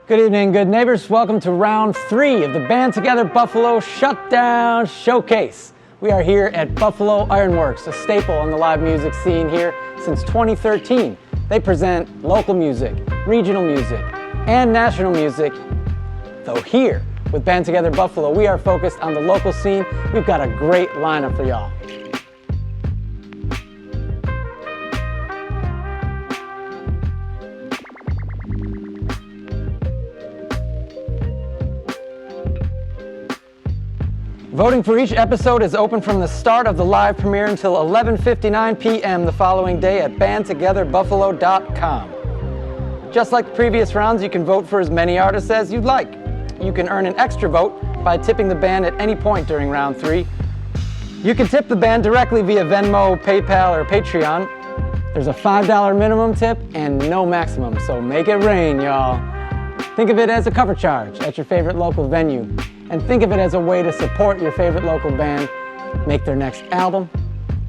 Good evening, good neighbors. Welcome to round 3 of the Band Together Buffalo Shutdown Showcase. We are here at Buffalo Ironworks, a staple on the live music scene here since 2013. They present local music, regional music, and national music. Though here with Band Together Buffalo, we are focused on the local scene. We've got a great lineup for y'all. Voting for each episode is open from the start of the live premiere until 11:59 p.m. the following day at bandtogetherbuffalo.com. Just like the previous rounds, you can vote for as many artists as you'd like. You can earn an extra vote by tipping the band at any point during round 3. You can tip the band directly via Venmo, PayPal, or Patreon. There's a $5 minimum tip and no maximum, so make it rain, y'all. Think of it as a cover charge at your favorite local venue. And think of it as a way to support your favorite local band, make their next album,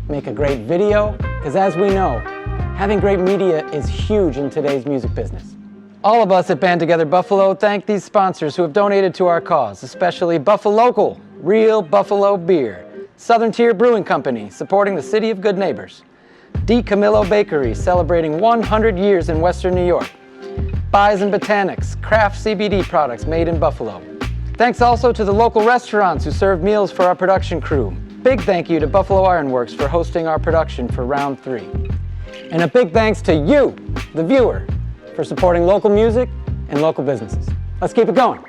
make a great video, because as we know, having great media is huge in today's music business. All of us at Band Together Buffalo thank these sponsors who have donated to our cause, especially Buffalocal, Real Buffalo Beer, Southern Tier Brewing Company, supporting the City of Good Neighbors, D. Camillo Bakery, celebrating 100 years in Western New York, Bison Botanics, craft CBD products made in Buffalo. Thanks also to the local restaurants who serve meals for our production crew. Big thank you to Buffalo Ironworks for hosting our production for round 3. And a big thanks to you, the viewer, for supporting local music and local businesses. Let's keep it going.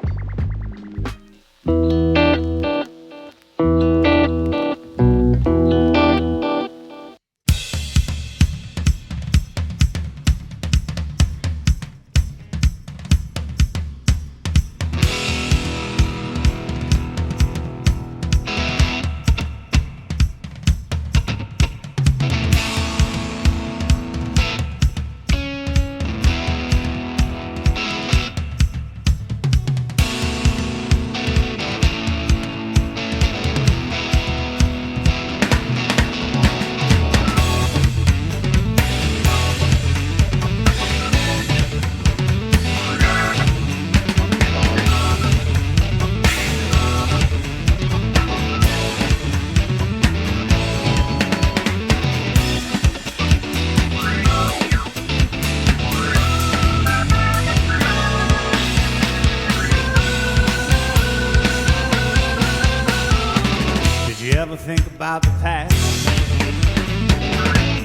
Ever think about the past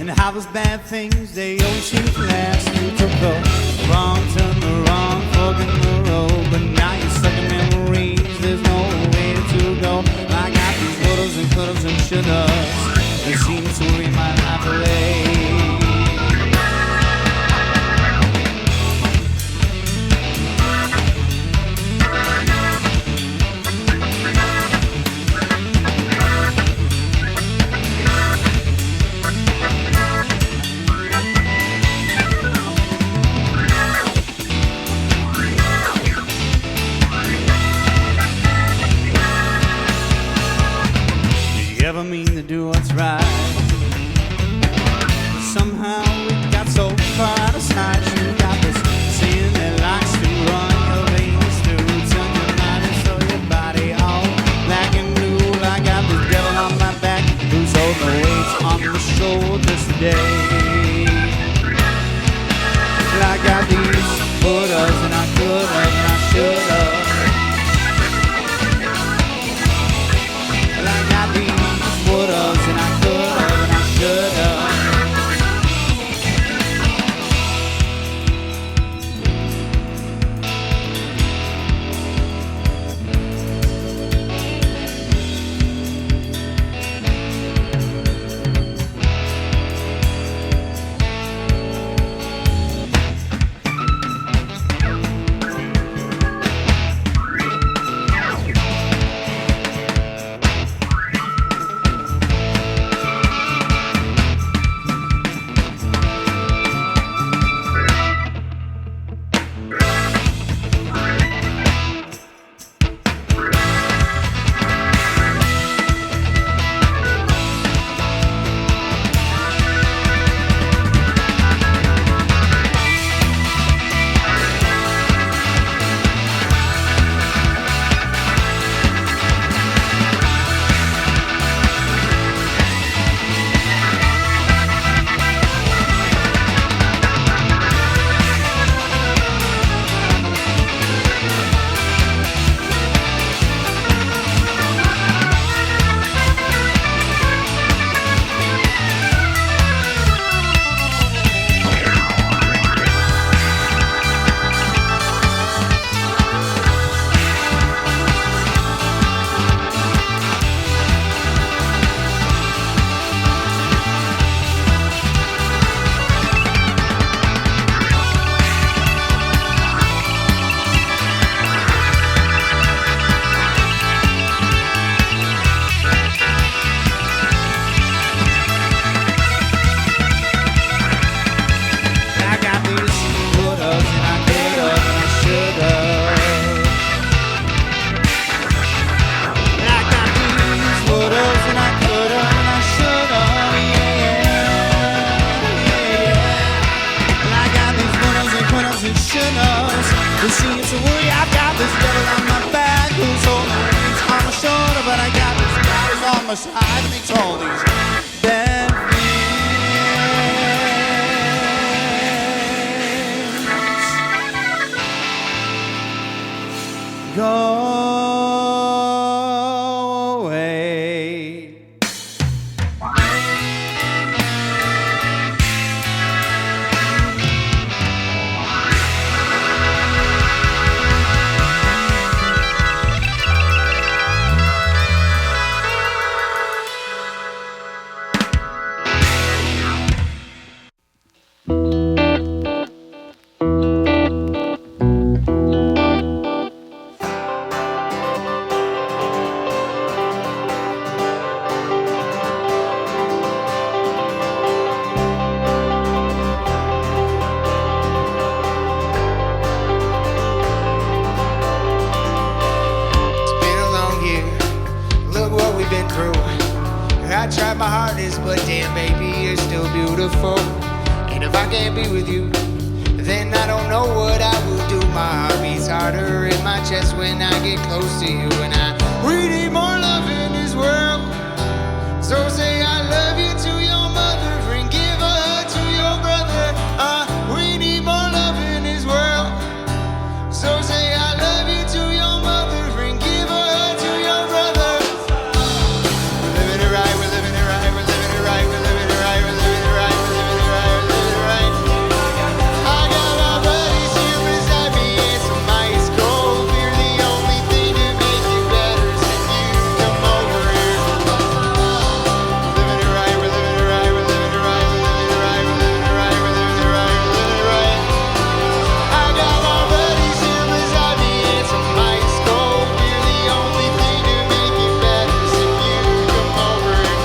and how those bad things they always seem to last? You took the wrong turn, the wrong fork in the road, but now you're stuck in memories. There's no way to go. I got these would'ves and could'ves and should'ves. They seem to read my life away. Ever mean to do what's right? Somehow we got so far out of sight. You got this sin that likes to run your veins through, turn your mind and show your body all black and blue. I got the devil on my back, who's holding the weights on the shoulders today. I got these would'ves and I could've and I should've. I got these would'ves and I could've and I should've. You see, it's a worry, I've got this devil on my back who's holding me on my shoulder, but I got this guy who's on my side that makes all these bad things go away. I tried my hardest, but damn, baby, you're still beautiful. And if I can't be with you, then I don't know what I will do. My heart beats harder in my chest when I get close to you. And we need more love in this world. So say I love you to your mother and give a hug to your brother. We need more love in this world. So say I love you to your mother and give a hug to your brother. We're living it right, we're living it right, we're living it right, we're living it right, we're living it right, we're living it right, we're living it right. I got my buddies here beside me and some ice cold beer. The only thing to make it better is if you come over here. We're living it right, we're living it right, we're living it right, we're living it right, we're living it right, we're living it right, we're living it right. I got my buddies here beside me and some ice cold beer. The only thing to make it better is if you come over here.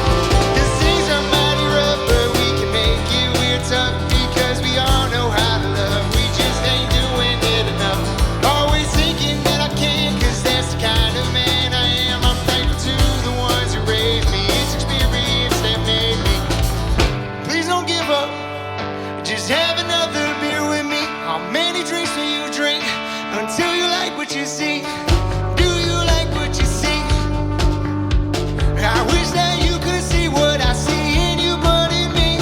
'Cause things are mighty rough, but we can make it. We're tough because we all know how to love. We just ain't doing it enough. Always thinking that I can, 'cause that's the kind of man I am. I'm thankful to the ones who raised me. It's experience that made me. Please don't give up. Just have another beer with me. How many drinks will you drink until you like what you see? Do you like what you see? I wish that you could see what I see in you, but in me.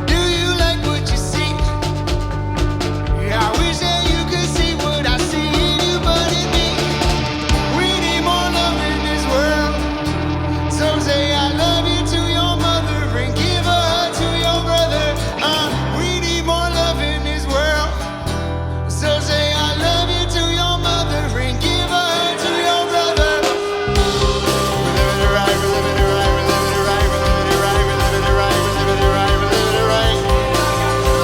Do you like what you see? I wish that you could see what I see in you, but in me. We need more love in this world. So say I love you to your mother and give a hug to your brother. We need more love in this world. So say I love you to your mother and give a hug to your brother. We're living it right, we're living it right, we're living it right, we're living it right, we're living it right, we're living it right, we're living it right.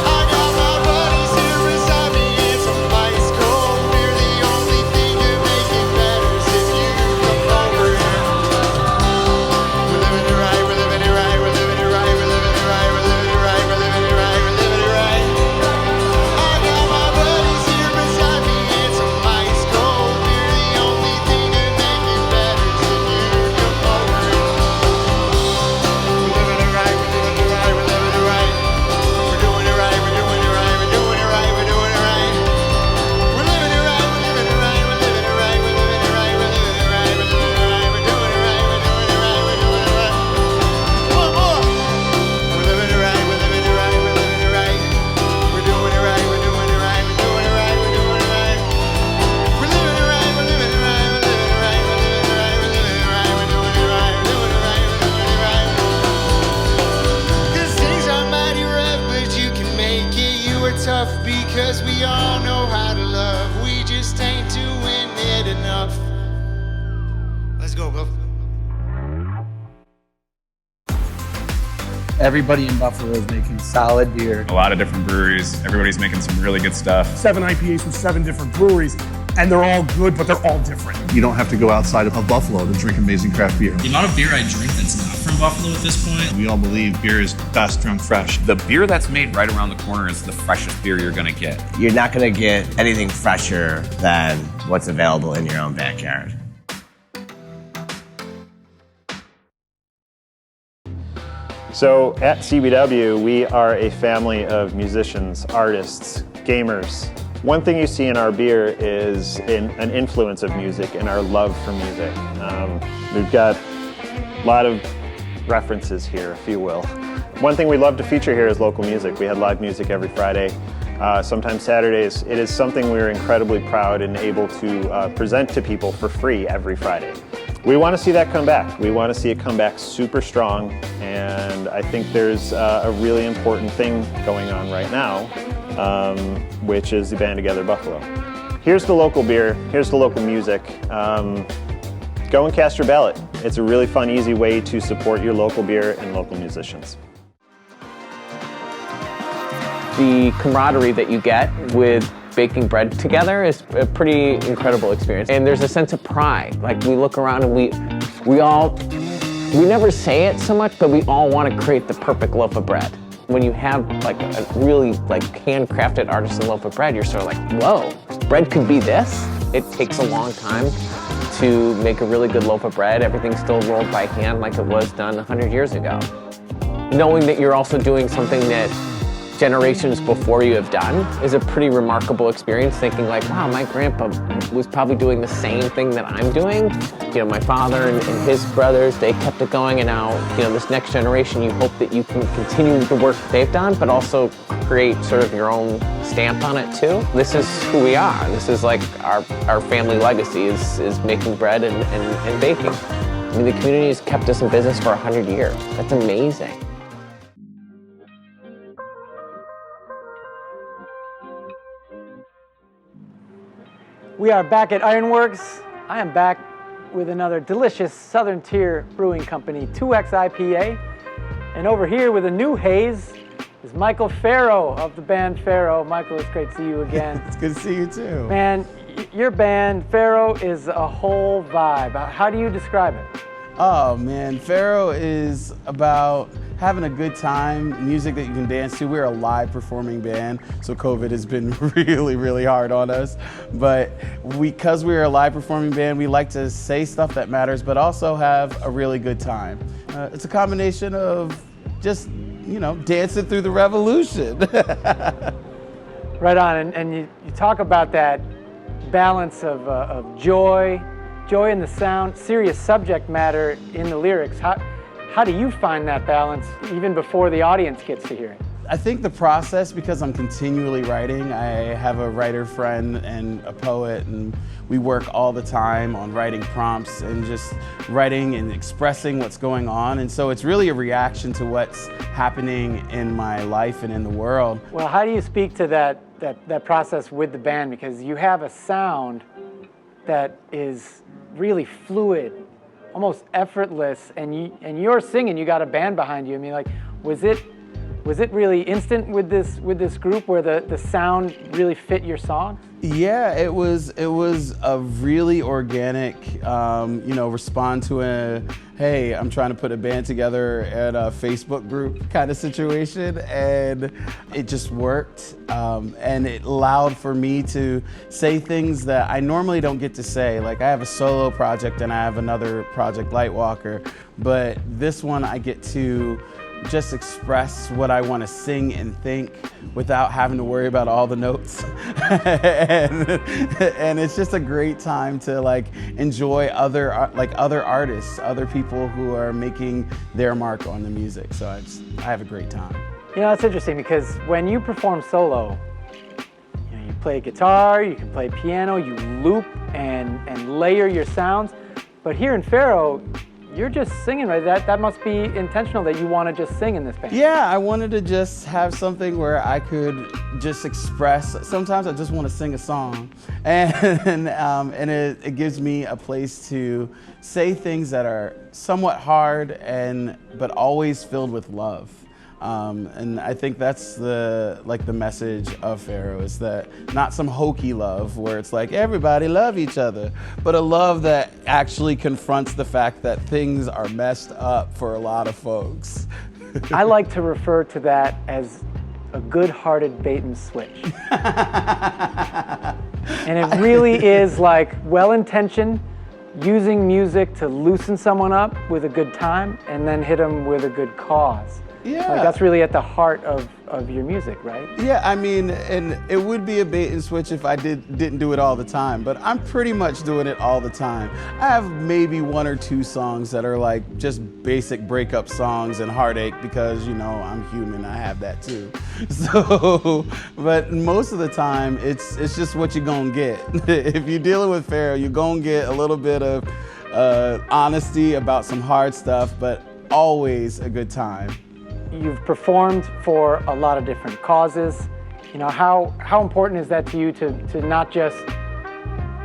I got my buddies here beside me and some ice cold beer. The only thing to make it better is if you come over here. We're living it right, we're living it right, we're living it right, we're living it right, we're living it right, we're living it right, we're living it right. I got my buddies here beside me and some ice cold beer. The only thing to make it better is if you come over here. We're living it right, we're living it right, we're living it right. We're doing it right, we're doing it right, we're doing it right, we're doing it right. We're living it right, we're living it right, we're living it right, we're living it right, we're living it right, we're living it right, we're doing it right, we're doing it right, we're doing it right. One more. We're living it right, we're living it right, we're living it right. We're doing it right, we're doing it right, we're doing it right, we're doing it right. We're living it right, we're living it right, we're living it right, we're living it right, we're living it right, we're doing it right, we're doing it right, we're doing it right. 'Cause things are mighty rough, but you can make it. You are tough because we all know how to love. We just ain't doing it enough. Let's go, Buff. Everybody in Buffalo is making solid beer. A lot of different breweries. Everybody's making some really good stuff. 7 IPAs from 7 different breweries, and they're all good, but they're all different. You don't have to go outside of Buffalo to drink amazing craft beer. The amount of beer I drink that's not from Buffalo at this point. We all believe beer is best drunk fresh. The beer that's made right around the corner is the freshest beer you're gonna get. You're not going to get anything fresher than what's available in your own backyard. So at CBW, we are a family of musicians, artists, gamers, One thing you see in our beer is an influence of music and our love for music. We've got a lot of references here, if you will. One thing we love to feature here is local music. We had live music every Friday, sometimes Saturdays. It is something we're incredibly proud and able to present to people for free every Friday. We want to see that come back. We want to see it come back super strong, and I think there's a really important thing going on right now, which is the Band Together Buffalo. Here's the local beer, here's the local music. Go and cast your ballot. It's a really fun, easy way to support your local beer and local musicians. The camaraderie that you get with baking bread together is a pretty incredible experience. And there's a sense of pride. Like, we look around and we never say it so much, but we all want to create the perfect loaf of bread. When you have like a really like handcrafted artisan loaf of bread, you're sort of like, whoa, bread could be this? It takes a long time to make a really good loaf of bread. Everything's still rolled by hand like it was done 100 years ago. Knowing that you're also doing something that generations before you have done is a pretty remarkable experience, thinking like, wow, my grandpa was probably doing the same thing that I'm doing. You know, my father and his brothers, they kept it going, and now, you know, this next generation, you hope that you can continue the work they've done, but also create sort of your own stamp on it too. This is who we are. This is like our family legacy is making bread and baking. I mean, the community has kept us in business for 100 years. That's amazing. We are back at Ironworks. I am back with another delicious Southern Tier Brewing Company 2X IPA. And over here with a new haze is Michael Farrow of the band Farrow. Michael, it's great to see you again. It's good to see you too. Man, your band, Farrow, is a whole vibe. How do you describe it? Oh man, Farrow is about having a good time, music that you can dance to. We're a live performing band, so COVID has been really, really hard on us. But because we're a live performing band, we like to say stuff that matters, but also have a really good time. It's a combination of just, you know, dancing through the revolution. Right on, and you talk about that balance of joy in the sound, serious subject matter in the lyrics. How do you find that balance even before the audience gets to hear it? I think the process, because I'm continually writing, I have a writer friend and a poet, and we work all the time on writing prompts and just writing and expressing what's going on. And so it's really a reaction to what's happening in my life and in the world. Well, how do you speak to that process with the band? Because you have a sound that is really fluid, almost effortless, and you're singing, you got a band behind you. I mean, like, was it really instant with this group where the sound really fit your song? Yeah, it was a really organic, respond to a, hey, I'm trying to put a band together at a Facebook group kind of situation, and it just worked. And it allowed for me to say things that I normally don't get to say. Like, I have a solo project and I have another project, Lightwalker, but this one I get to just express what I want to sing and think without having to worry about all the notes. and it's just a great time to like enjoy other artists, other people who are making their mark on the music. So I have a great time. You know, it's interesting because when you perform solo, you play guitar, you can play piano, you loop and layer your sounds. But here in Farrow, you're just singing, right? That must be intentional that you want to just sing in this band. Yeah, I wanted to just have something where I could just express. Sometimes I just want to sing a song, and it gives me a place to say things that are somewhat hard but always filled with love. And I think that's the message of Farrow, is that not some hokey love where it's like everybody love each other, but a love that actually confronts the fact that things are messed up for a lot of folks. I like to refer to that as a good-hearted bait and switch. And it really is like well-intentioned, using music to loosen someone up with a good time and then hit them with a good cause. Yeah. Like that's really at the heart of your music, right? Yeah, I mean, and it would be a bait and switch if I didn't do it all the time, but I'm pretty much doing it all the time. I have maybe 1 or 2 songs that are like just basic breakup songs and heartache because, you know, I'm human, I have that too. So, but most of the time, it's just what you're gonna get. If you're dealing with Pharaoh, you're gonna get a little bit of honesty about some hard stuff, but always a good time. You've performed for a lot of different causes. You know, how important is that to you to not just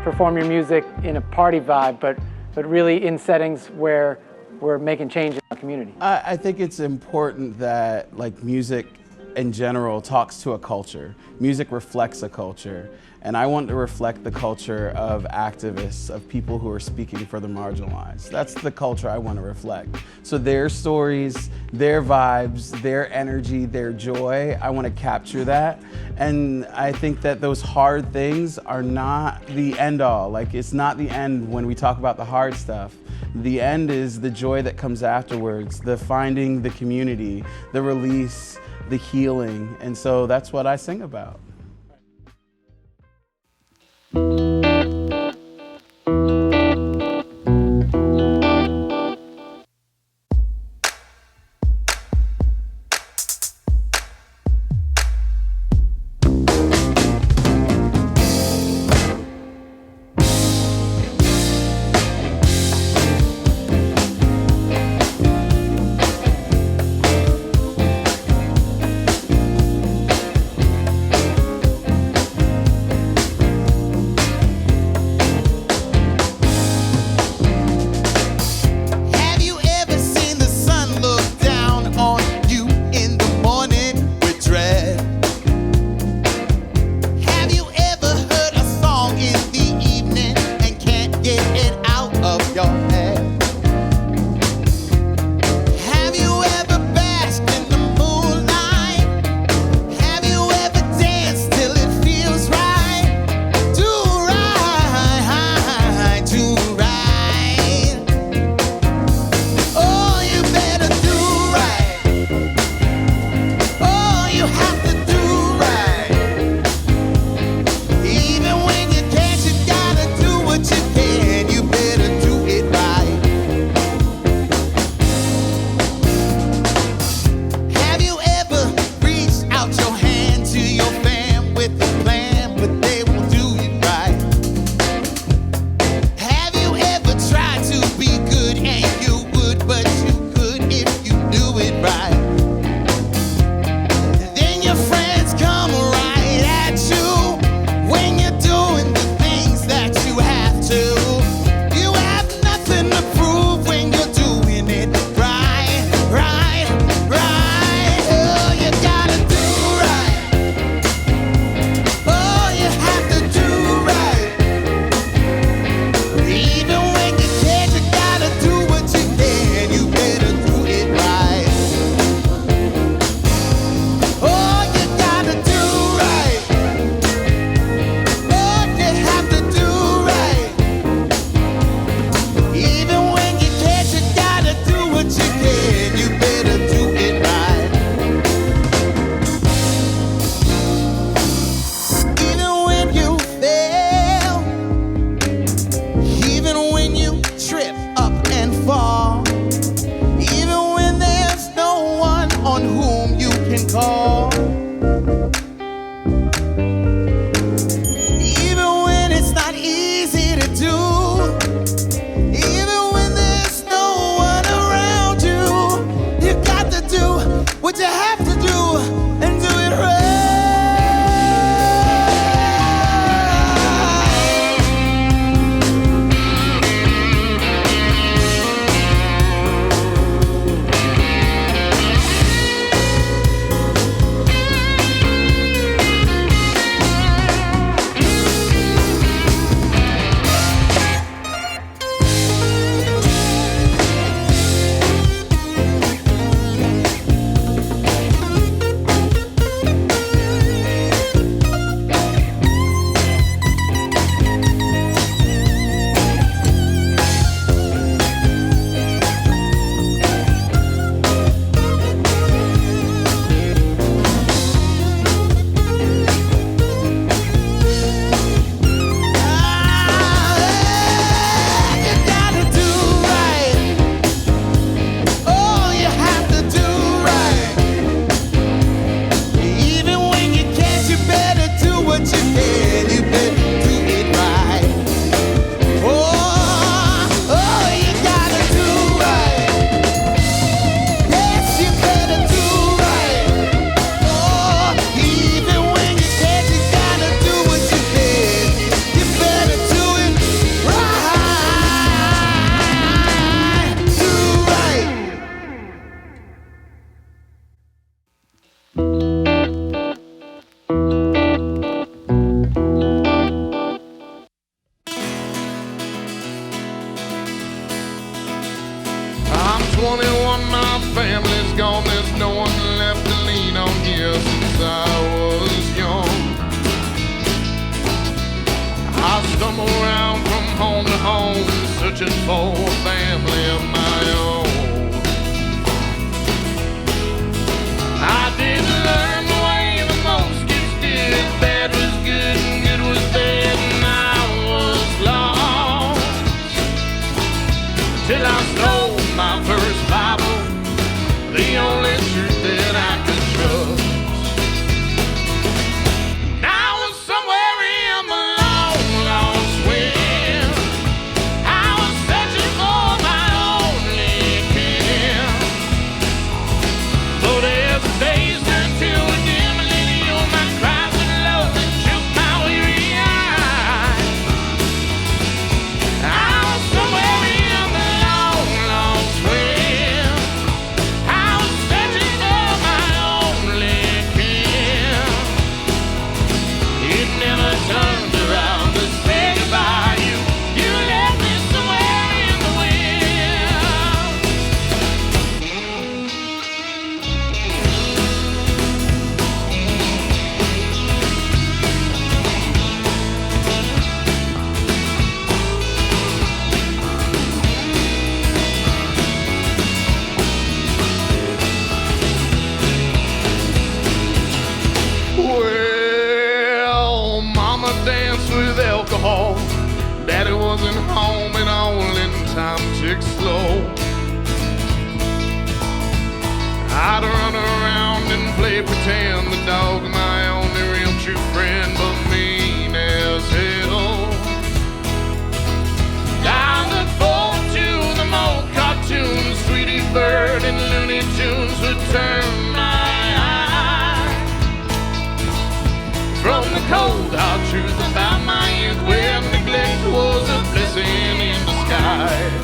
perform your music in a party vibe, but really in settings where we're making change in our community? I think it's important that like music in general talks to a culture. Music reflects a culture. And I want to reflect the culture of activists, of people who are speaking for the marginalized. That's the culture I want to reflect. So their stories, their vibes, their energy, their joy, I want to capture that. And I think that those hard things are not the end all. Like it's not the end when we talk about the hard stuff. The end is the joy that comes afterwards, the finding the community, the release, the healing. And so that's what I sing about. 21, my family's gone. There's no one left to lean on here since I was young. I stumble around from home to home, searching for a family of my own. I didn't learn the way that most kids did. Bad was good and good was bad, and I was lost till I stole my first Bible, the only truth that I could trust. I was somewhere in the long, lost wind. I was searching for my only kin. But as the days turned to a dim millennium, my cries of love that choked my weary eyes. I was somewhere in the long, lost wind. I was searching for my only kin. It never turned around to say goodbye. You left me somewhere in the wind. Well, Mama danced with alcohol. Daddy wasn't home at all, and time ticked slow. I'd run around and play pretend, the dog my only real true friend, but mean as hell. I look forward to the old cartoons, Tweety Bird and Looney Tunes would turn my eye from the cold hard truth about my youth, where neglect was a blessing in disguise.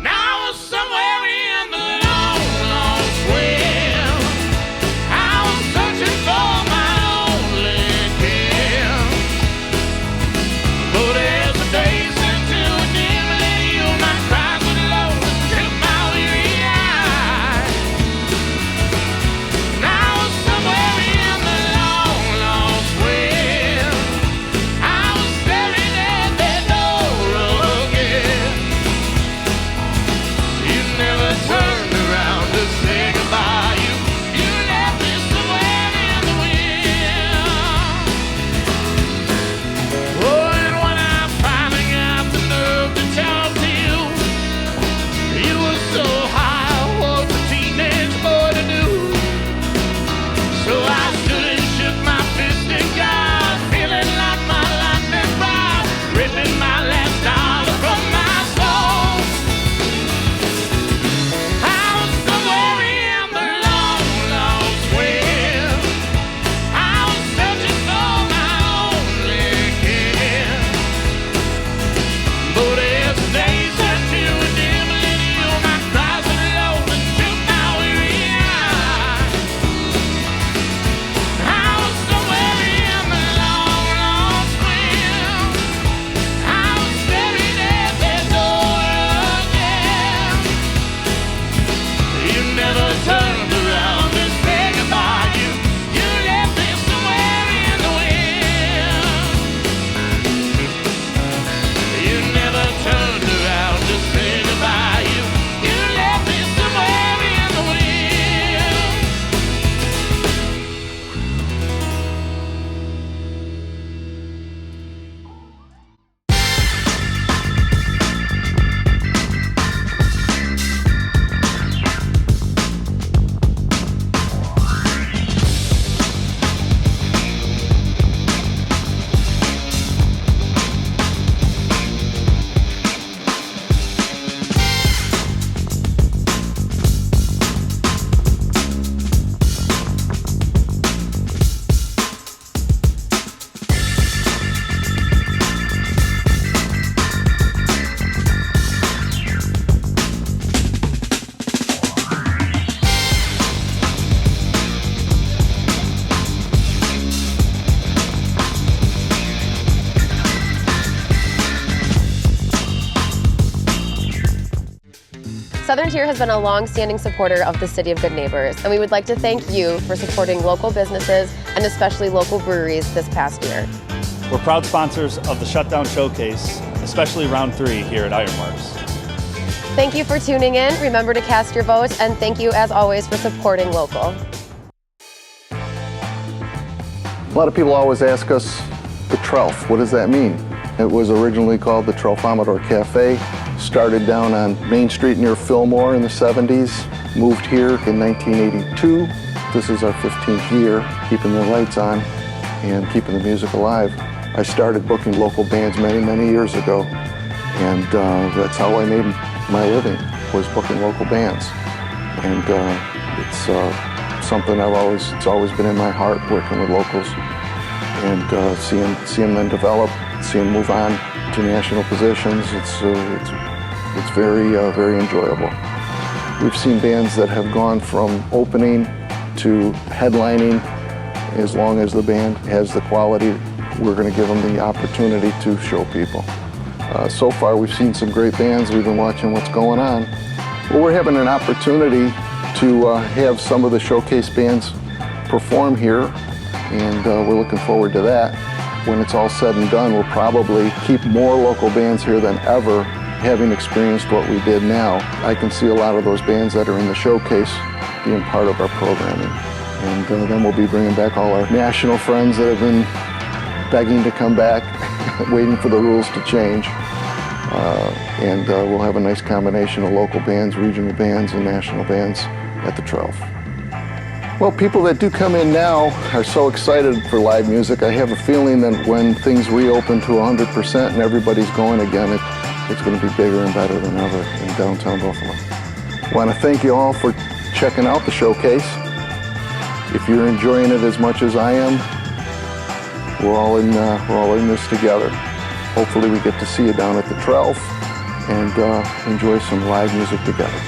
Now I was somewhere in the long, lost wind. I Southern Tier has been a long-standing supporter of the City of Good Neighbors, and we would like to thank you for supporting local businesses and especially local breweries this past year. We're proud sponsors of the Shutdown Showcase, especially Round 3 here at Ironworks. Thank you for tuning in. Remember to cast your vote, and thank you as always for supporting local. A lot of people always ask us, the Trelf, what does that mean? It was originally called the Trelfomador Cafe, started down on Main Street near Fillmore in the 70s, moved here in 1982. This is our 15th year, keeping the lights on and keeping the music alive. I started booking local bands many, many years ago, and that's how I made my living, was booking local bands. And it's something it's always been in my heart, working with locals, and seeing them develop, seeing them move on to national positions. It's very, very enjoyable. We've seen bands that have gone from opening to headlining. As long as the band has the quality, we're going to give them the opportunity to show people. So far, we've seen some great bands. We've been watching what's going on. Well, we're having an opportunity to have some of the showcase bands perform here, and we're looking forward to that. When it's all said and done, we'll probably keep more local bands here than ever, having experienced what we did now. I can see a lot of those bands that are in the showcase being part of our programming. And then we'll be bringing back all our national friends that have been begging to come back, waiting for the rules to change. And we'll have a nice combination of local bands, regional bands, and national bands at the Trelf. Well, people that do come in now are so excited for live music. I have a feeling that when things reopen to 100% and everybody's going again, it's going to be bigger and better than ever in downtown Buffalo. I want to thank you all for checking out the showcase. If you're enjoying it as much as I am, we're all in this together. Hopefully we get to see you down at the Trelf and enjoy some live music together.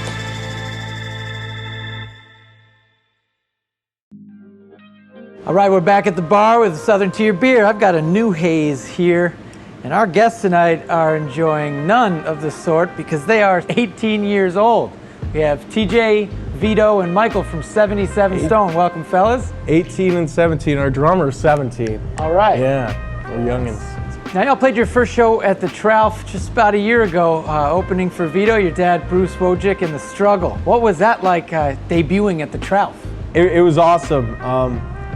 All right, we're back at the bar with Southern Tier Beer. I've got a new haze here, and our guests tonight are enjoying none of the sort because they are 18 years old. We have TJ, Vito, and Michael from 77 Stone. Welcome, fellas. 18 and 17. Our drummer's 17. All right. Yeah, we're youngins. Now, y'all played your first show at the Trelf just about a year ago, opening for Vito, your dad, Bruce Wojcik, and The Struggle. What was that like debuting at the Trelf? It was awesome.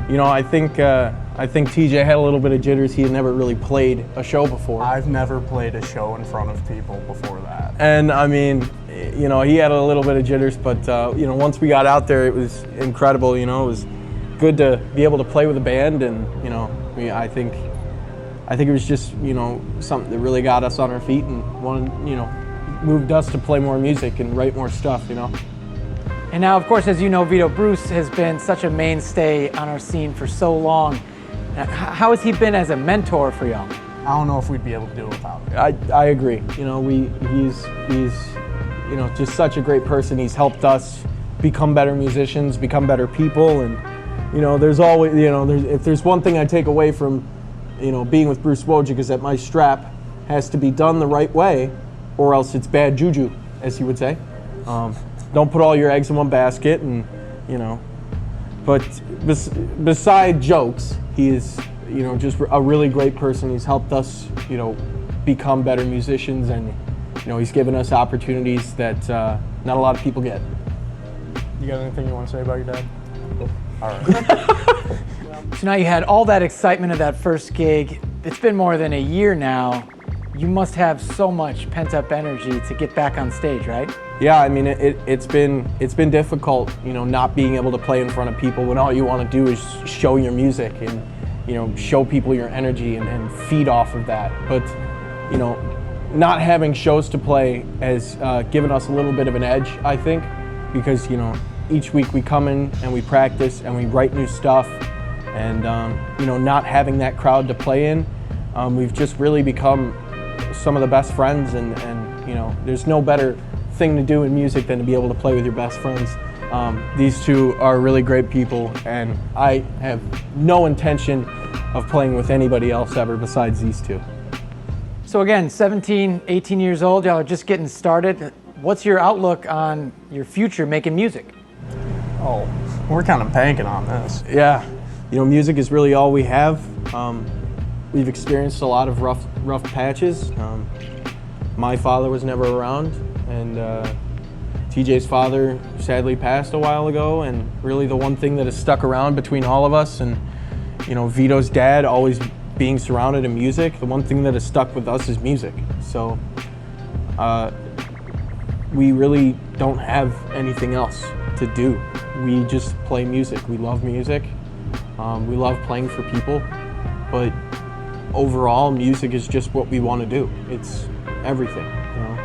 You know, I think TJ had a little bit of jitters. He had never really played a show before. I've never played a show in front of people before that. And I mean, you know, he had a little bit of jitters, but you know, once we got out there, it was incredible. You know, it was good to be able to play with a band, and you know, I think it was just, you know, something that really got us on our feet and moved us to play more music and write more stuff. You know. And now, of course, as you know, Vito, Bruce has been such a mainstay on our scene for so long. How has he been as a mentor for y'all? I don't know if we'd be able to do it without him. I agree. You know, he's you know, just such a great person. He's helped us become better musicians, become better people, and you know, there's always, you know, if there's one thing I take away from, you know, being with Bruce Wojcik is that my strap has to be done the right way, or else it's bad juju, as he would say. Don't put all your eggs in one basket, and you know. But beside jokes, he is, you know, just a really great person. He's helped us, you know, become better musicians, and you know, he's given us opportunities that not a lot of people get. You got anything you want to say about your dad? All right. So now you had all that excitement of that first gig. It's been more than a year now. You must have so much pent-up energy to get back on stage, right? Yeah, I mean, it's been difficult, you know, not being able to play in front of people when all you want to do is show your music and, you know, show people your energy and feed off of that. But, you know, not having shows to play has given us a little bit of an edge, I think, because, you know, each week we come in and we practice and we write new stuff, and, you know, not having that crowd to play in, we've just really become some of the best friends, and you know, there's no better thing to do in music than to be able to play with your best friends. These two are really great people, and I have no intention of playing with anybody else ever besides these two. So again, 17, 18 years old, y'all are just getting started. What's your outlook on your future making music? Oh, we're kind of banking on this. Yeah, you know, music is really all we have. We've experienced a lot of rough patches. My father was never around, and TJ's father sadly passed a while ago, and really the one thing that has stuck around between all of us and, you know, Vito's dad always being surrounded in music, the one thing that has stuck with us is music. So we really don't have anything else to do. We just play music. We love music. We love playing for people, but overall, music is just what we want to do. It's everything, you know.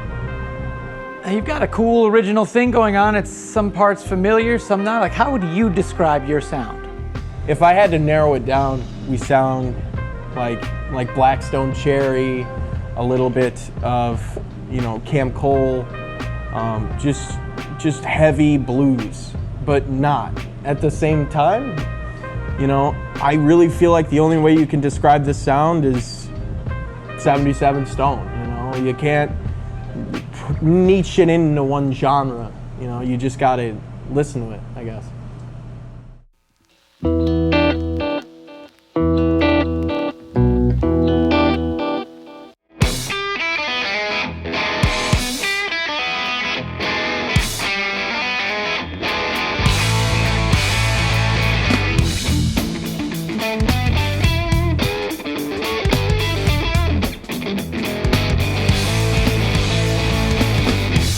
Now, you've got a cool original thing going on. It's some parts familiar, some not. Like, how would you describe your sound? If I had to narrow it down, we sound like Blackstone Cherry, a little bit of, you know, Cam Cole, just heavy blues, but not. At the same time, you know, I really feel like the only way you can describe this sound is 77 Stone, you know? You can't niche it into one genre, you know? You just gotta listen to it, I guess.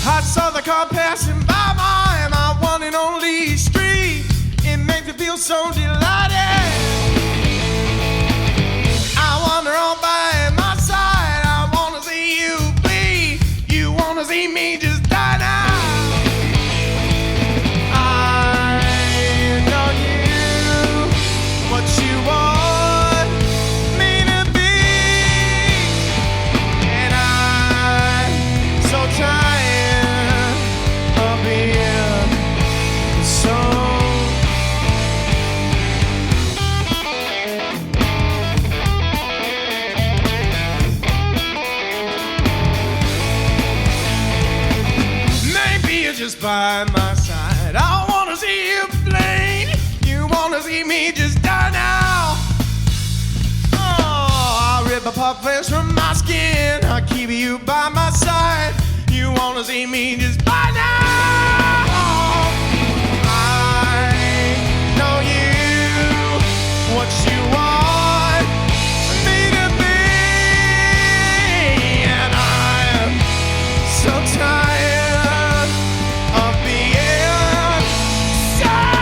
I saw the car passing by my one and only street. It makes me feel so delighted. I wander on by my side. I wanna see you bleed. You wanna see me just die now. I know you, what you want me to be, and I'm so tired of being so. Maybe you're just by my side. I wanna see you bleed. You wanna see me just die now. Oh, I'll rip apart flesh from my skin. I'll keep you by my side. You wanna see me just die now. I know you, what you want me to be, and I'm so tired of being sad.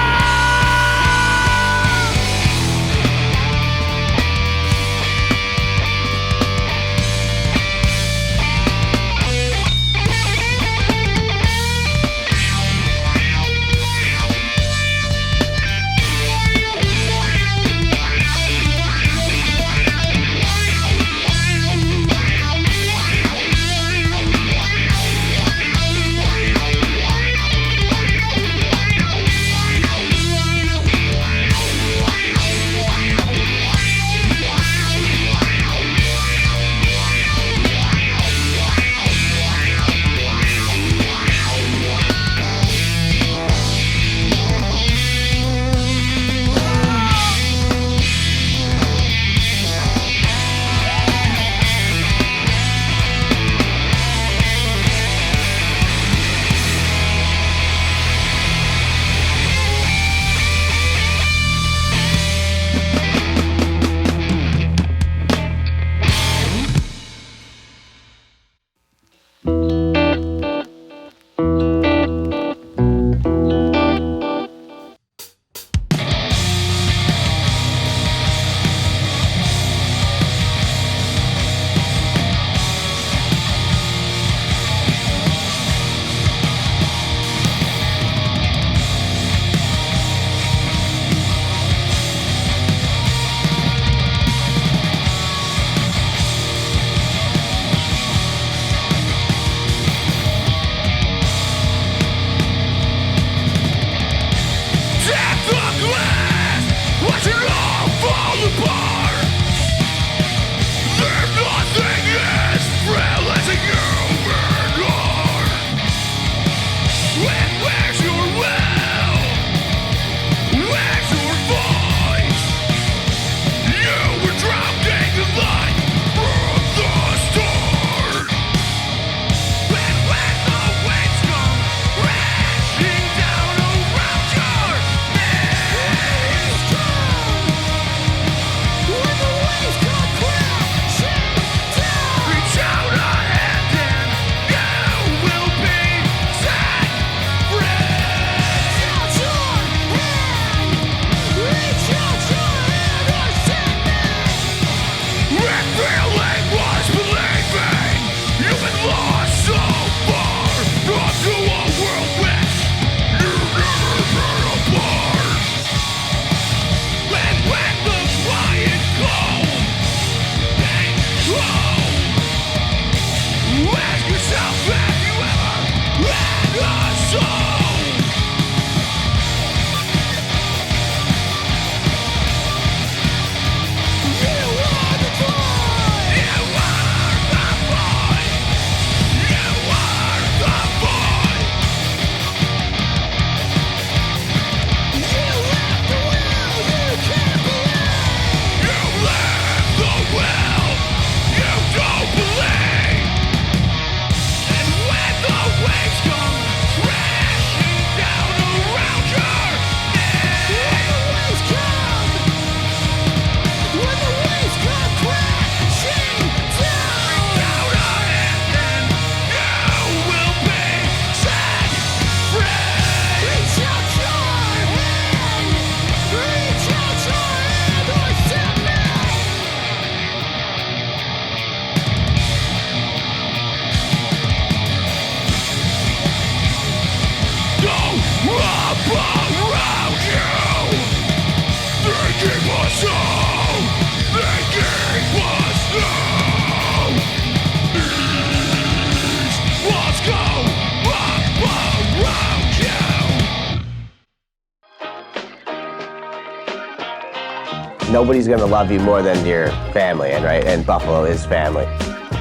nobody's gonna love you more than your family, and Buffalo is family.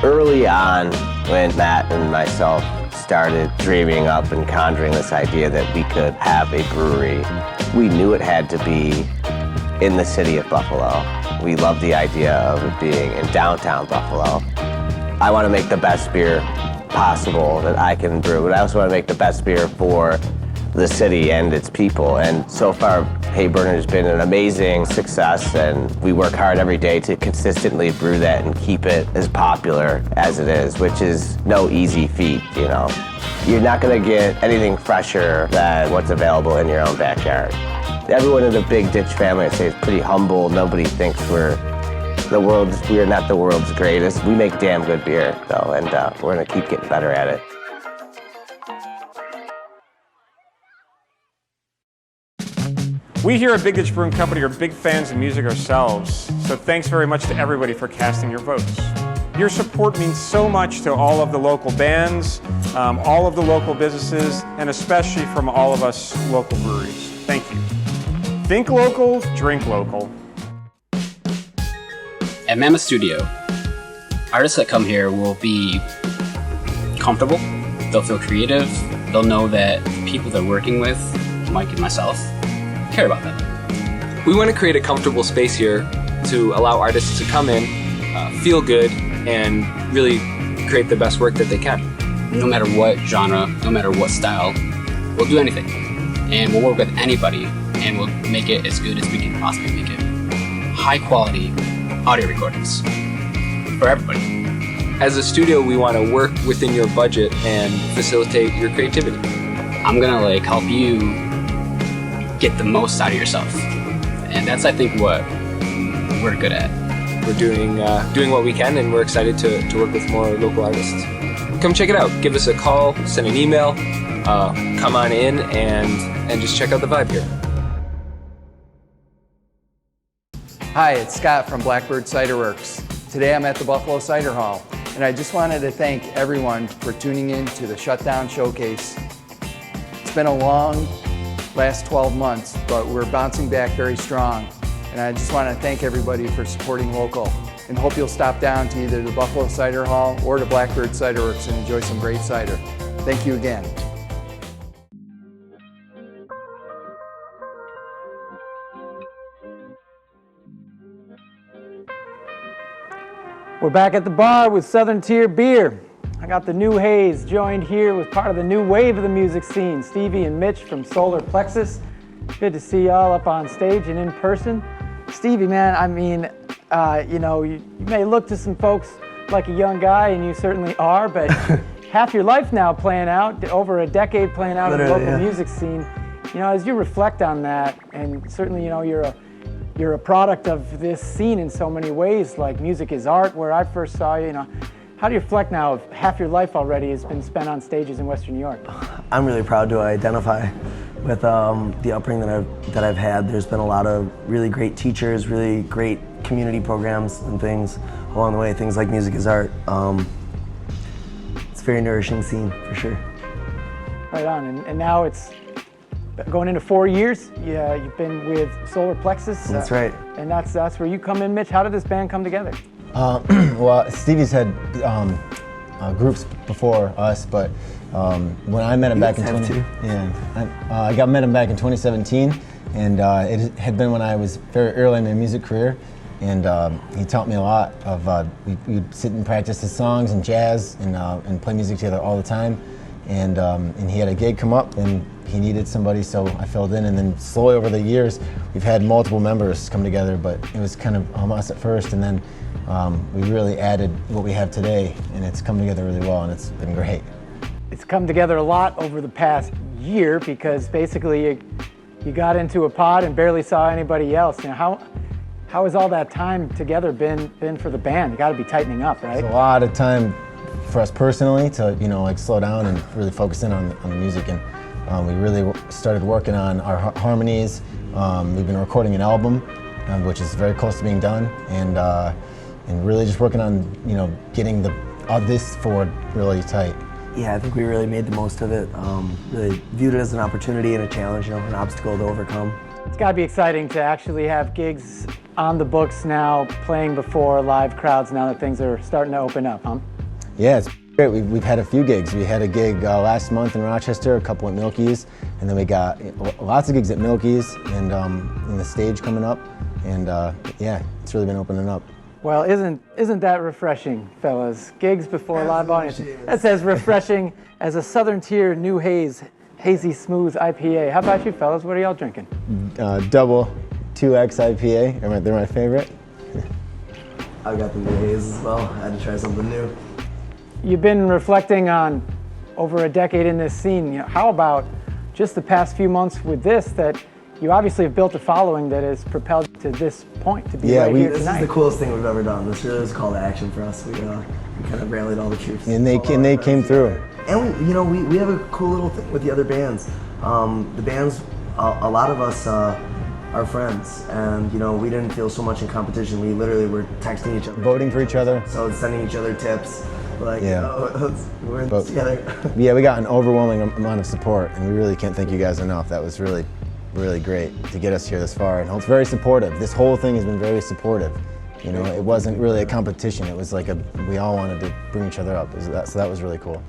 Early on, when Matt and myself started dreaming up and conjuring this idea that we could have a brewery, we knew it had to be in the city of Buffalo. We loved the idea of it being in downtown Buffalo. I want to make the best beer possible that I can brew, but I also want to make the best beer for the city and its people. And so far, Hey Burner has been an amazing success, and we work hard every day to consistently brew that and keep it as popular as it is, which is no easy feat, you know. You're not going to get anything fresher than what's available in your own backyard. Everyone in the Big Ditch family, I'd say, is pretty humble. Nobody thinks we're not the world's greatest. We make damn good beer, though, and we're going to keep getting better at it. We here at Big Ditch Brewing Company are big fans of music ourselves, so thanks very much to everybody for casting your votes. Your support means so much to all of the local bands, all of the local businesses, and especially from all of us local breweries. Thank you. Think local, drink local. At Mammoth Studio, artists that come here will be comfortable, they'll feel creative, they'll know that the people they're working with, Mike and myself, care about them. We want to create a comfortable space here to allow artists to come in, feel good, and really create the best work that they can. No matter what genre, no matter what style, we'll do anything. And we'll work with anybody, and we'll make it as good as we can possibly make it. High quality audio recordings for everybody. As a studio, we want to work within your budget and facilitate your creativity. I'm gonna help you get the most out of yourself. And that's, I think, what we're good at. We're doing what we can, and we're excited to work with more local artists. Come check it out. Give us a call, send an email, come on in, and just check out the vibe here. Hi, it's Scott from Blackbird Cider Works. Today I'm at the Buffalo Cider Hall, and I just wanted to thank everyone for tuning in to the Shutdown Showcase. It's been a long last 12 months, but we're bouncing back very strong. And I just want to thank everybody for supporting local, and hope you'll stop down to either the Buffalo Cider Hall or the Blackbird Cider Works and enjoy some great cider. Thank you again. We're back at the bar with Southern Tier Beer. I got the new Haze joined here with part of the new wave of the music scene, Stevie and Mitch from Solar Plexus. Good to see y'all up on stage and in person. Stevie, man, I mean, you may look to some folks like a young guy, and you certainly are, but half your life now playing out, over a decade playing out in the local music scene. You know, as you reflect on that, and certainly, you're a product of this scene in so many ways, like Music is Art, where I first saw you, how do you reflect now of half your life already has been spent on stages in Western New York? I'm really proud to identify with the upbringing that I've had. There's been a lot of really great teachers, really great community programs and things along the way, things like Music is Art. It's a very nourishing scene, for sure. Right on, and now it's going into 4 years. Yeah, you've been with Solar Plexus. That's right. And that's where you come in, Mitch. How did this band come together? Well, Stevie's had groups before us, but when I met him back in I met him back in 2017, and it had been when I was very early in my music career, and he taught me a lot of. We'd sit and practice his songs and jazz and play music together all the time, and he had a gig come up and he needed somebody, so I filled in, and then slowly over the years we've had multiple members come together, but it was kind of us at first, and then we really added what we have today, and it's come together really well, and it's been great. It's come together a lot over the past year, because basically you got into a pod and barely saw anybody else. How has all that time together been for the band? You got to be tightening up, right? It's a lot of time for us personally to slow down and really focus in on the music, and we really started working on our harmonies. We've been recording an album, which is very close to being done, and really just working on getting this forward really tight. Yeah, I think we really made the most of it. Really viewed it as an opportunity and a challenge, an obstacle to overcome. It's got to be exciting to actually have gigs on the books now, playing before live crowds now that things are starting to open up, huh? Yeah, it's great. We've had a few gigs. We had a gig last month in Rochester, a couple at Milky's, and then we got lots of gigs at Milky's and in the stage coming up. And yeah, it's really been opening up. Well, isn't that refreshing, fellas? Gigs before live audiences. That's as refreshing as a Southern Tier New Hazy Smooth IPA. How about you, fellas? What are y'all drinking? Double 2X IPA. They're my favorite. I got the New Haze as well. I had to try something new. You've been reflecting on over a decade in this scene. How about just the past few months with this, that you obviously have built a following that has propelled you to this point to be right here this tonight. is the coolest thing we've ever done. This really was a call to action for us. We kind of rallied all the troops. And they came through. And we have a cool little thing with the other bands. The bands, a lot of us are friends, and we didn't feel so much in competition. We literally were texting each other, voting for each other, so sending each other tips. Like, we're in this together. Yeah, we got an overwhelming amount of support, and we really can't thank you guys enough. That was really, really great to get us here this far, and it's very supportive. This whole thing has been very supportive. It wasn't really a competition. It was like we all wanted to bring each other up. So that was really cool.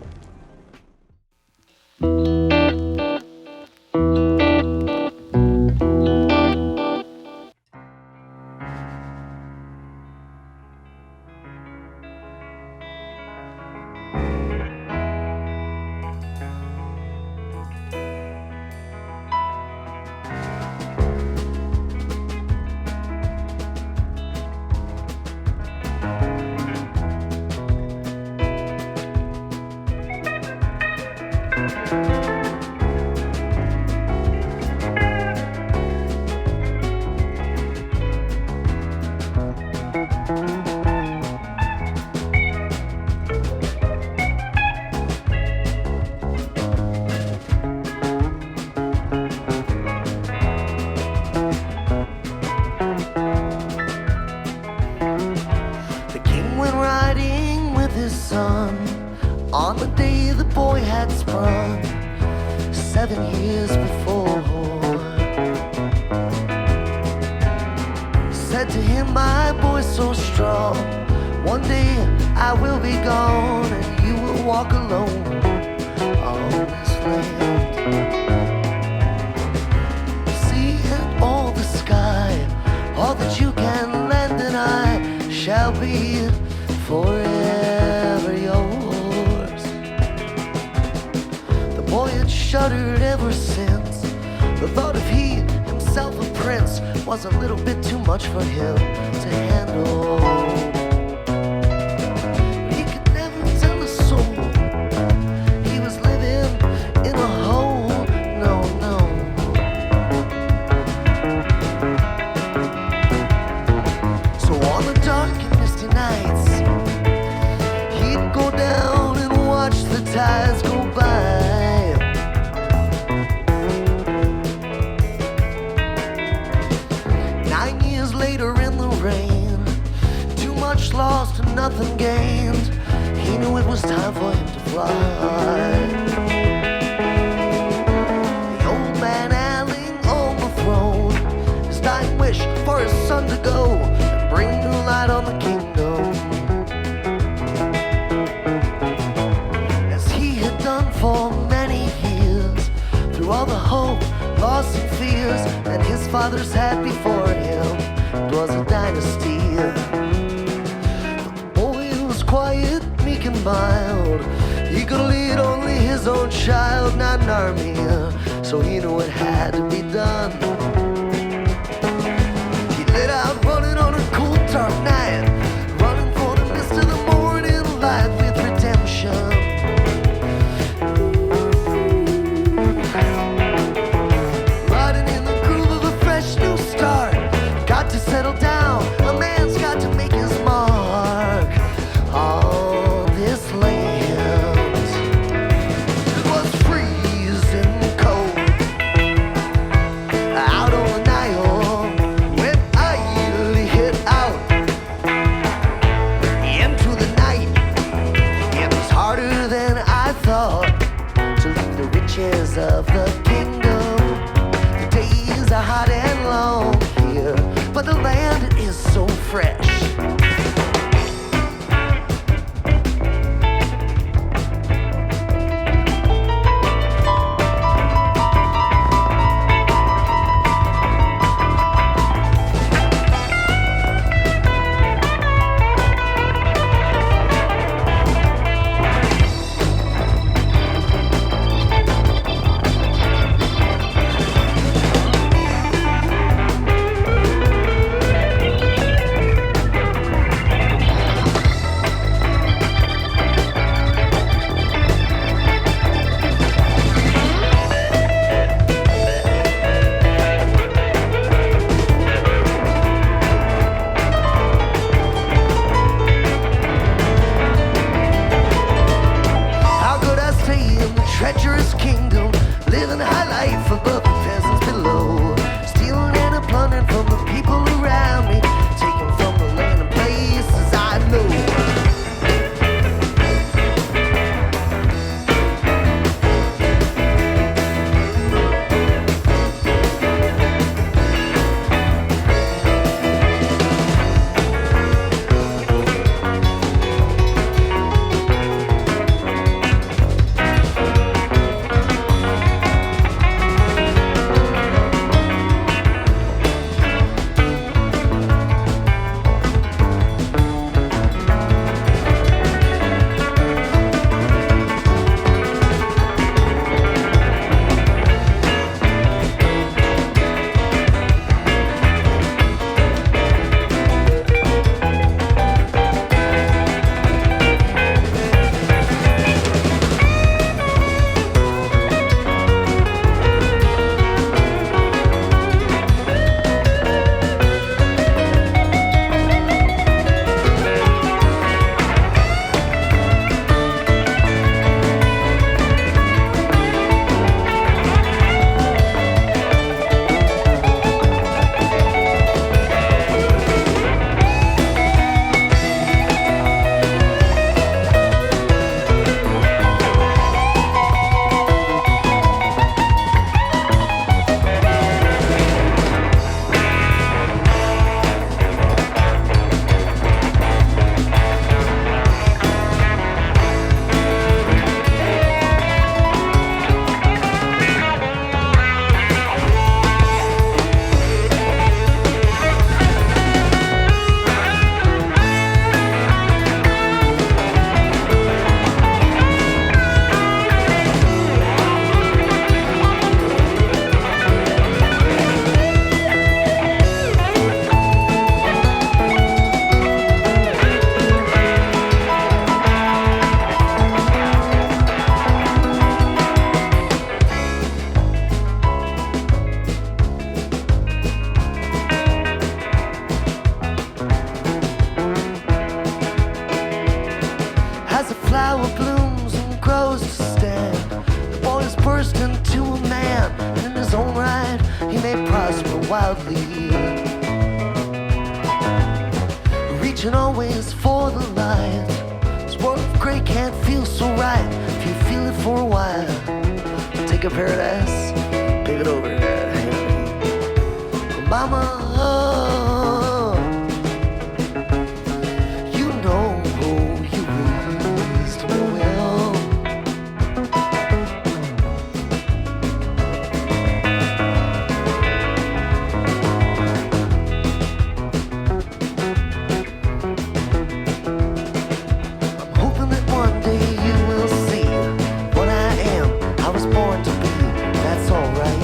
On the day the boy had sprung 7 years before, said to him, my boy so strong, one day I will be gone and you will walk alone on this land. Sea and all the sky, all that you can lend, and I shall be forever yours. The boy had shuddered ever since. The thought of he himself a prince was a little bit too much for him to handle. He could never tell a soul he was living in a hole. No, no. So on the dark and misty nights, he'd go down and watch the tides go by. 9 years later in the rain, too much lost and nothing gained, he knew it was time for him to fly. The old man ailing on the throne, his dying wish for his son to go and bring new light on the kingdom, as he had done for many years, through all the hope, loss and fears that his fathers had before him. It was a dynasty. The boy was quiet, meek and mild. He could lead only his own child, not an army, so he knew it had to be done. He lit out running on a cool dark night, running for the mist of the morning light with redemption. Riding in the groove of a fresh new start. Got to settle down, a man's got to make his mark on this land. It was freezing cold out on the Nile when I hit out into the night. It was harder than I thought to leave the riches of the kingdom. The days hot and long here, but the land is so fresh. Treacherous kingdom, living high life above the peasants below, stealing and plundering from the people around me, taking from the land and places I know. Flower blooms and grows to stand. The boy is burst into a man, and in his own right, he may prosper wildly. Reaching always for the light. This world of gray can't feel so right if you feel it for a while. Take a paradise, pave it over. Mama, you know you raised me well. I'm hoping that one day you will see what I am. I was born to be, that's alright.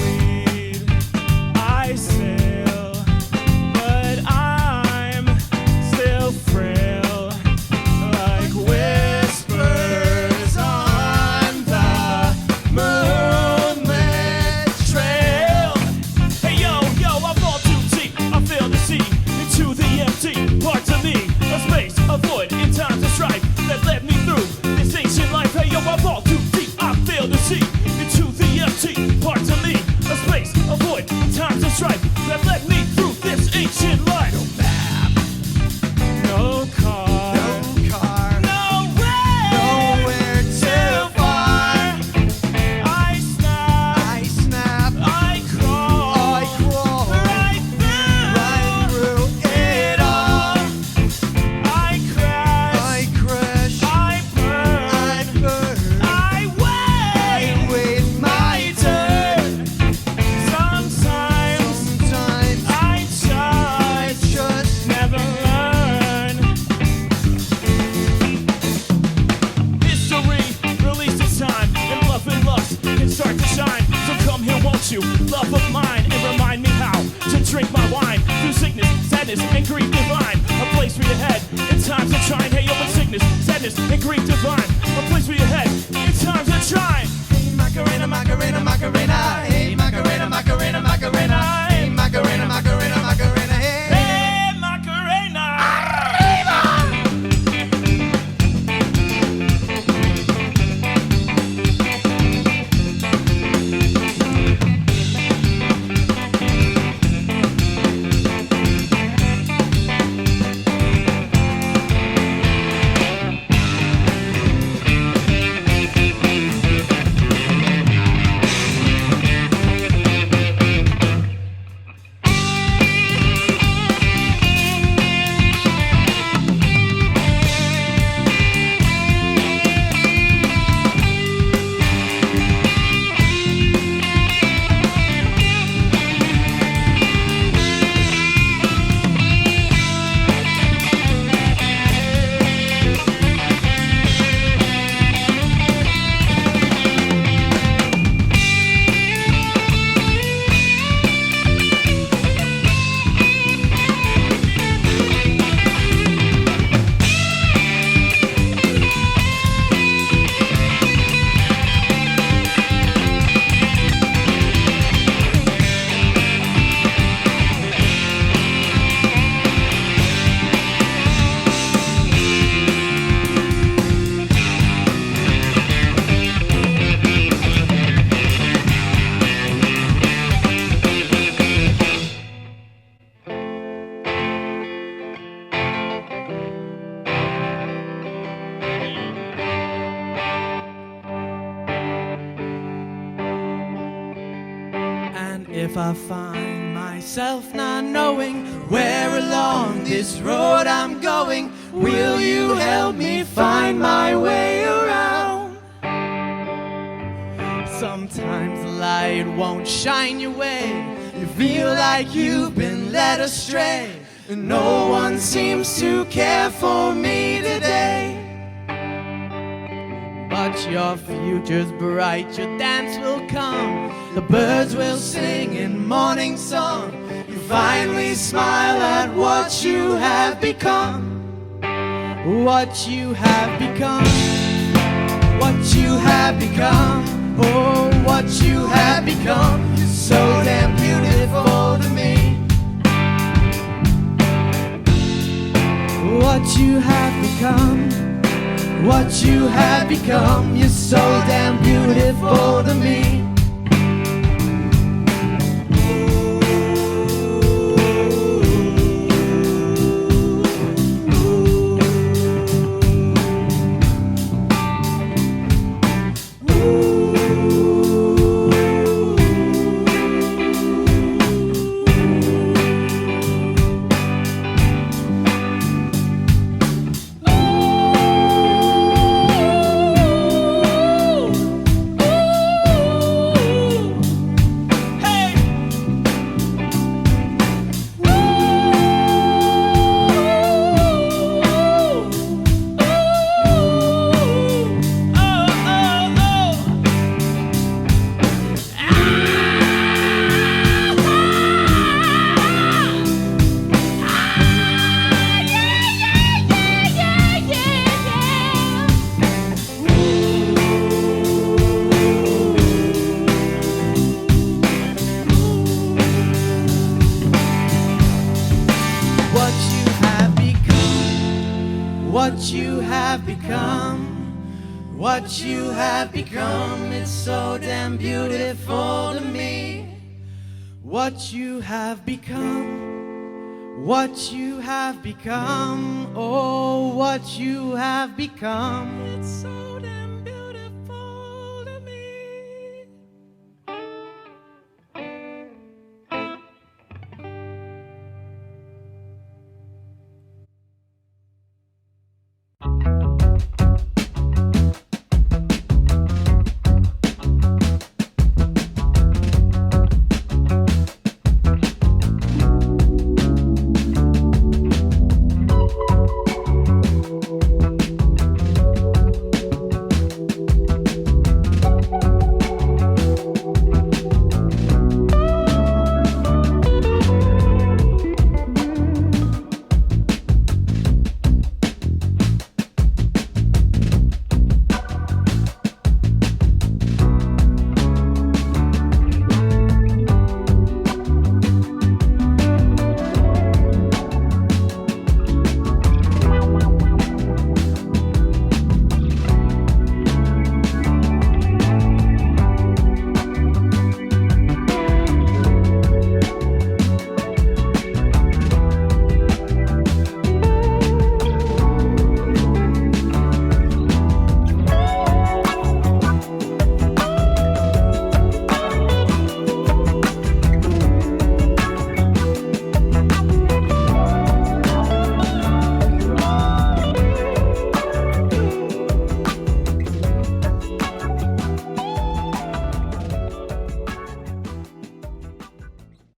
read, I sail, but I'm still frail, like whispers on the moonlit trail. Hey yo, I fall too deep, I fail to see into the empty parts of me, a space of void in times of strife that led me through this ancient life. Hey yo, I fall too deep, I fail to see into the empty parts of me, a space of void in times of strife that led me through this ancient life. No map, no car, nowhere too far. I snap, I crawl right through it all. I crash, I burn, I wait my turn. Sometimes I just never learn. History released its time, and love and lust can start to shine. So come here, won't you, love of mine, and remind me how to drink my wine through sickness, sadness, and grief divine. A place for your head in times of trying. Hey, open sickness, sadness, and grief divine. A place for your head in times of trying. Hey, Macarena, Macarena, Macarena. Hey, Macarena, Macarena, Macarena. Hey, Macarena, Macarena, Macarena. Hey, Macarena. And if I find myself not knowing where along this road I'm going, will you help me find my way around? Sometimes the light won't shine your way. You feel like you've been led astray, and no one seems to care for me today. But your future's bright, your dance will come, the birds will sing in morning song. You finally smile at what you have become. What you have become. What you have become. Oh, what you have become. You're so damn beautiful to me. What you have become. What you have become. You're so damn beautiful to me. have become. What you have become, it's so damn beautiful to me. What you have become, what you have become, oh, what you have become, it's so